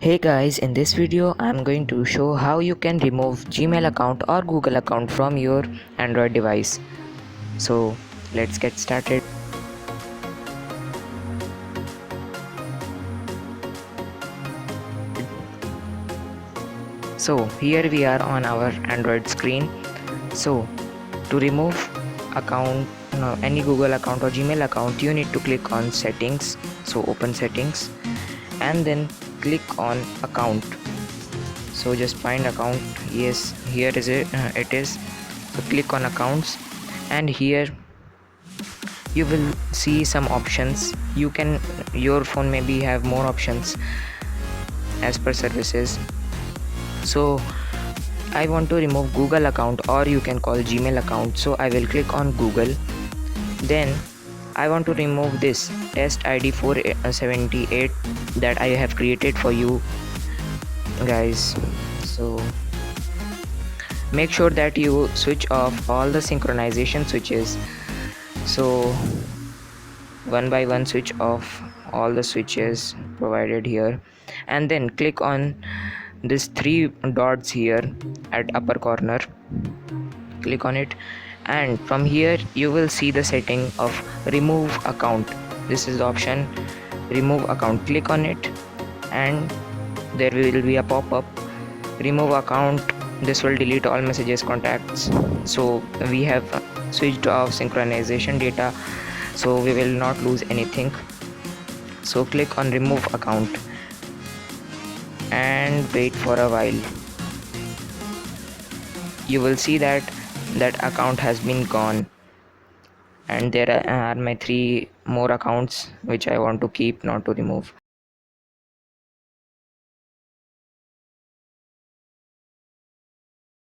Hey guys, in this video I'm going to show how you can remove Gmail account or Google account from your Android device. So let's get started. So here we are on our Android screen. So to remove account, any Google account or Gmail account, you need to click on settings. So open settings and then click on account. So just find account. Yes, here is it is. So click on accounts and here you will see some options. Your phone maybe have more options as per services. So I want to remove Google account, or you can call Gmail account. So I will click on Google. Then I want to remove this test ID 478 that I have created for you guys. So make sure that you switch off all the synchronization switches. So one by one switch off all the switches provided here and then click on this three dots here at upper corner. Click on it and from here you will see the setting of remove account. This is the option remove account. Click on it and there will be a pop-up remove account. This will delete all messages, contacts. So we have switched off synchronization data, so we will not lose anything. So click on remove account and wait for a while. You will see that account has been gone and there are my three more accounts which I want to keep, not to remove.